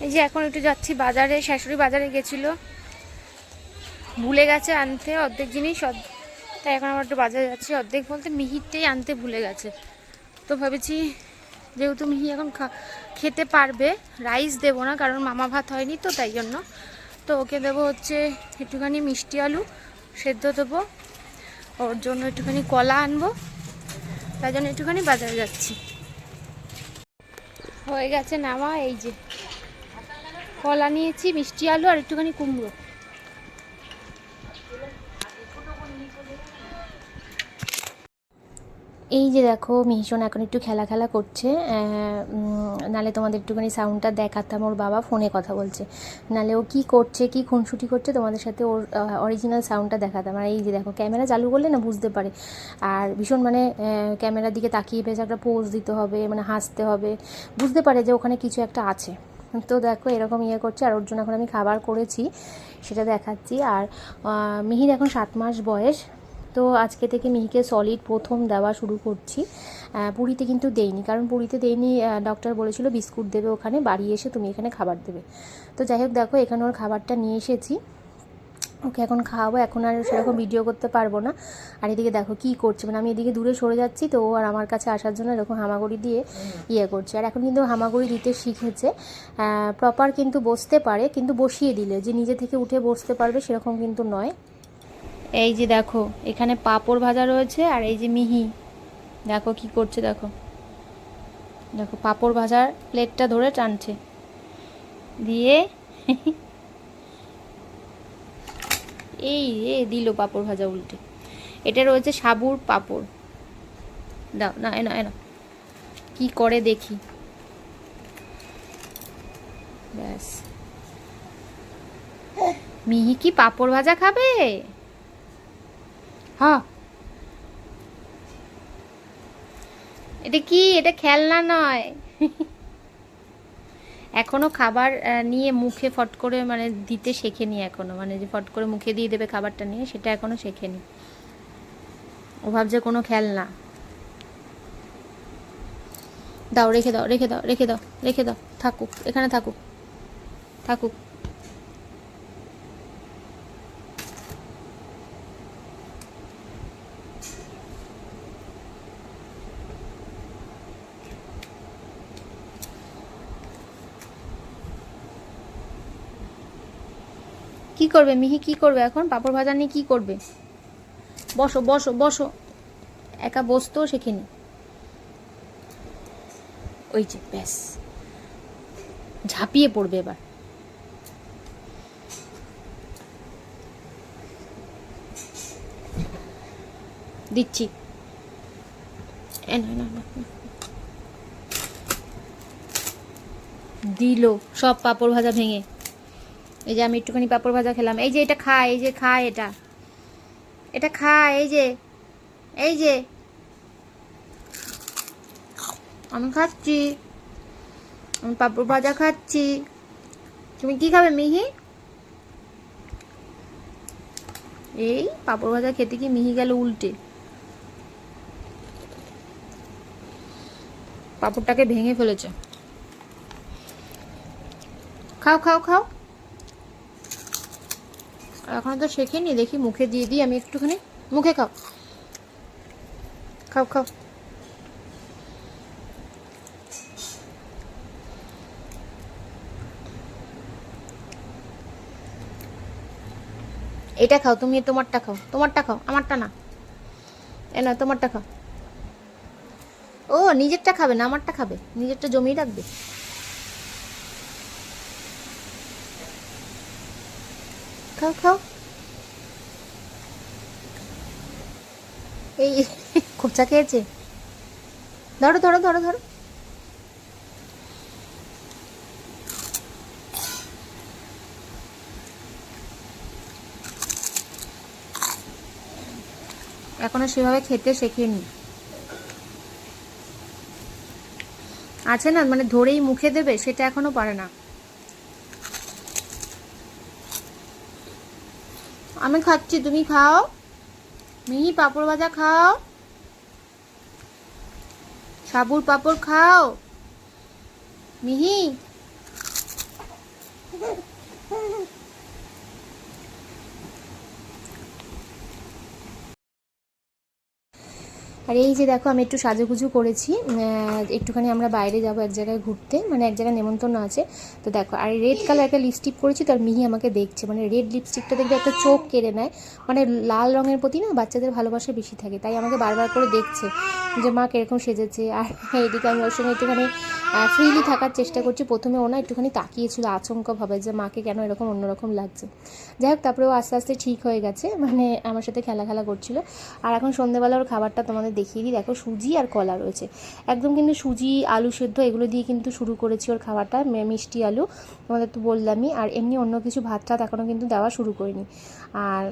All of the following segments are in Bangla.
এই যে এখন একটু যাচ্ছি বাজারে, শাশুড়ি বাজারে গেছিল, ভুলে গেছে আনতে অর্ধেক জিনিস, তাই এখন আমার একটু বাজারে যাচ্ছি। অর্ধেক বলতে মিহিরটাই আনতে ভুলে গেছে। তো ভাবেছি যেহেতু মিহি এখন খেতে পারবে, রাইস দেবো না কারণ মামা ভাত হয়নি তো, তাই জন্য। তো ওকে দেবো হচ্ছে একটুখানি মিষ্টি আলু সেদ্ধ দেবো, ওর জন্য একটুখানি কলা আনবো, তাই জন্য একটুখানি বাজারে যাচ্ছি। হয়ে গেছে নামা, এই যে কলা নিয়েছি, মিষ্টি আলু আর একটুখানি কুমড়ো। এই যে দেখো মিহিশন এখন একটু খেলা করছে, নালে তোমাদের একটুখানি সাউন্ডটা দেখাতাম, ওর বাবা ফোনে কথা বলছে, নালে ও কী করছে, কী খুনসুটি করছে তোমাদের সাথে ওর অরিজিনাল সাউন্ডটা দেখাতাম। আর এই যে দেখো ক্যামেরা চালু করলে না বুঝতে পারে, আর ভীষণ মানে ক্যামেরার দিকে তাকিয়ে বেশ একটা পোজ দিতে হবে, মানে হাসতে হবে, বুঝতে পারে যে ওখানে কিছু একটা আছে। তো দেখো এরকম করছে, আর ওর জন্য এখন আমি খাবার করেছি সেটা দেখাচ্ছি। আর মিহির এখন 7 মাস বয়স, তো আজকে থেকে মিহিকে সলিড প্রথম দেওয়া শুরু করছি। পুরীতে কিন্তু দেইনি, কারণ পুরীতে দেইনি, ডক্টর বলেছিল বিস্কুট দেবে ওখানে, বাড়ি এসে তুমি এখানে খাবার দেবে। তো যাই হোক দেখো এখানে ওর খাবারটা নিয়ে এসেছি, ওকে এখন খাওয়াবো। এখন আর সেরকম ভিডিও করতে পারবো না। আর এদিকে দেখো কী করছে, মানে আমি এদিকে দূরে সরে যাচ্ছি তো ও আর আমার কাছে আসার জন্য এরকম হামাগুড়ি দিয়ে করছে। আর এখন কিন্তু হামাগুড়ি দিতে শিখেছে, প্রপার কিন্তু বসতে পারে, কিন্তু বসিয়ে দিলে যে নিজে থেকে উঠে বসতে পারবে সেরকম কিন্তু নয়। এই যে দেখো এখানে পাঁপড় ভাজা রয়েছে, আর এই যে মিহি দেখো কি করছে, দেখো দেখো পাঁপড় ভাজার প্লেটটা ধরে টানছে, দিয়ে এই দিল পাঁপড় ভাজা উল্টে। এটা রয়েছে সাবুর পাঁপড়, দাও না, এনা এনা কি করে দেখি, ব্যাস। মিহি কি পাঁপড় ভাজা খাবে? হ্যাঁ, এটা কি, এটা খেলনা নয়। এখনো খাবার নিয়ে মুখে ফট করে মানে দিতে শেখেনি এখনো, মানে যে ফট করে মুখে দিয়ে দেবে খাবারটা নিয়ে, সেটা এখনো শেখেনি। ও ভাবছে কোনো খেলনা। দাও, রেখে দাও, রেখে দাও, রেখে দাও, রেখে দাও, থাকুক এখানে, থাকুক থাকুক। কি করবে মিহি, কি করবে এখন? পাঁপড় ভাজা নিয়ে কি করবে? বসো বসো বসো, একা বসতেও শেখেনি। ওই যে ব্যাস, ঝাঁপিয়ে পড়বে এবার। দিচ্ছি, দিল সব পাঁপড় ভাজা ভেঙে। এই যে আমি একটুখানি পাঁপড় ভাজা খেলাম, এই যে এটা খায়, এই যে খায়, এটা খায়, এই যে, এই যে আমি খাচ্ছি, আমি পাঁপড় ভাজা খাচ্ছি। তুমি কি খাবে মিহি? এই পাঁপড় ভাজা খেতে কি মিহি গেল উল্টে, পাঁপড়টাকে ভেঙে ফেলেছে। খাও খাও খাও, এখন তো শেখেনি, দেখি মুখে দিয়ে দিই আমি একটুখানি, মুখে খাও, খাও খাও। এটা খাও তুমি, তোমারটা খাও, তোমারটা খাও, আমারটা না, এ না তোমারটা খাও। ও নিজেরটা খাবে না, আমারটা খাবে, নিজেরটা জমিয়ে রাখবে। খাও খাও, এই খোঁচা খেয়েছে, ধরো ধরো ধরো ধরো। এখনো সেভাবে খেতে শেখেনি, আছে না মানে ধরেই মুখে দেবে, সেটা এখনো পারে না। আমি খাচ্ছি, তুমি খাও মিহি, পাঁপড় ভাজা খাও, সাবুর পাঁপড় খাও মিহি। আর এই যে দেখো আমি একটু সাজুগুজু করেছি, একটুখানি আমরা বাইরে যাব এক জায়গায় ঘুরতে, মানে এক জায়গায় নেমন্তন্ন আছে। তো দেখো, আর রেড কালার একটা লিপস্টিক পরেছি, তো আর মিহি আমাকে দেখছে, মানে রেড লিপস্টিকটা দেখবে একটা চোখ কেড়ে নেয়, মানে লাল রঙের প্রতি না বাচ্চাদের ভালোবাসা বেশি থাকে, তাই আমাকে বারবার করে দেখছে যে মা কীরকম সেজেছে। আর এইদিকে আমি ওর সঙ্গে একটুখানি ফ্রিলি থাকার চেষ্টা করছি। প্রথমে ও না একটুখানি তাকিয়েছিল আচমকাভাবে যে মাকে কেন এরকম অন্যরকম লাগছে। যাই হোক, তারপরে ও আস্তে আস্তে ঠিক হয়ে গেছে, মানে আমার সাথে খেলা করছিল। আর এখন সন্ধ্যেবেলা ওর খাবারটা তোমাদের দেখিয়ে দিই। দেখো, সুজি আর কলা রয়েছে, একদম কিন্তু সুজি আলু সেদ্ধ এগুলো দিয়ে কিন্তু শুরু করেছি ওর খাবারটা, মিষ্টি আলু তোমাদের তো বললামই। আর এমনি অন্য কিছু ভাত টাত এখনও কিন্তু দেওয়া শুরু করিনি। আর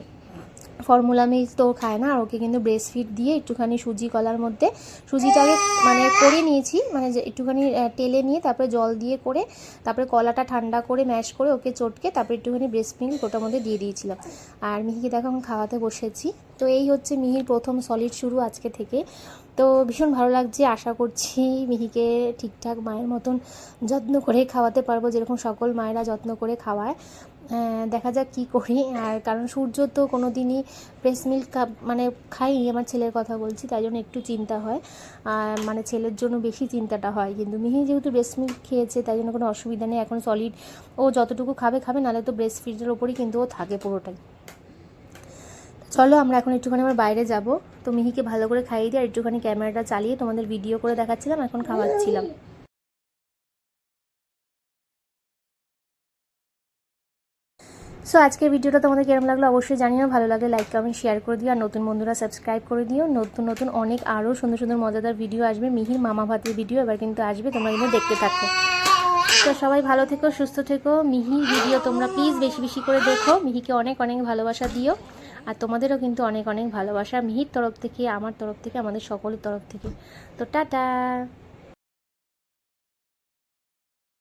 ফর্মুলা মিল্ক তো খায় না, আর ওকে কিন্তু ব্রেস্ট ফিড দিয়ে একটুখানি সুজি কলার মধ্যে সুজিটাকে মানে করে নিয়েছি, মানে যে একটুখানি টেলে নিয়ে তারপরে জল দিয়ে করে তারপরে কলাটা ঠান্ডা করে ম্যাশ করে ওকে চটকে তারপরে একটুখানি ব্রেস্ট মিল্ক ওটার মধ্যে দিয়ে দিয়েছিলাম। আর মিহিকে দেখো এখন খাওয়াতে বসেছি। তো এই হচ্ছে মিহির প্রথম সলিড শুরু আজকে থেকে। তো ভীষণ ভালো লাগছে, আশা করছি মিহিকে ঠিকঠাক মায়ের মতন যত্ন করে খাওয়াতে পারবো, যেরকম সকল মায়েরা যত্ন করে খাওয়ায়। দেখা যাক কী করি। আর কারণ সূর্য তো কোনো দিনই ব্রেস্ট মিল্ক মানে খাইনি, আমার ছেলের কথা বলছি, তাই জন্য একটু চিন্তা হয়, মানে ছেলের জন্য বেশি চিন্তাটা হয়। কিন্তু মিহি যেহেতু ব্রেস্ট মিল্ক খেয়েছে তাই জন্য কোনো অসুবিধা নেই, এখন সলিড ও যতটুকু খাবে নাহলে তো ব্রেস্ট ফিডের ওপরই কিন্তু ও থাকে পুরোটাই। চলো আমরা এখন একটুখানি আমার বাইরে যাব। তো মিহিকে ভালো করে খাইয়ে দিয়ে আর একটুখানি ক্যামেরাটা চালিয়ে তোমাদের ভিডিও করে দেখাচ্ছিলাম, এখন খাওয়াচ্ছিলাম। সো আজকের ভিডিওটা তোমাদের কেমন লাগলো অবশ্যই জানিও, ভালো লাগলে লাইক কমেন্ট শেয়ার করে দিও, আর নতুন বন্ধুরা সাবস্ক্রাইব করে দিও। নতুন অনেক আরও সুন্দর সুন্দর মজাদার ভিডিও আসবে, মিহির মামা ভাতের ভিডিও এবার কিন্তু আসবে, তোমরা কিন্তু দেখতে থাকো। তো সবাই ভালো থেকো, সুস্থ থেকো। মিহির ভিডিও তোমরা প্লিজ বেশি বেশি করে দেখো, মিহিকে অনেক অনেক ভালোবাসা দিও, আর তোমাদেরও কিন্তু অনেক অনেক ভালোবাসা মিহির তরফ থেকে, আমার তরফ থেকে, আমাদের সকলের তরফ থেকে। তো টাটা।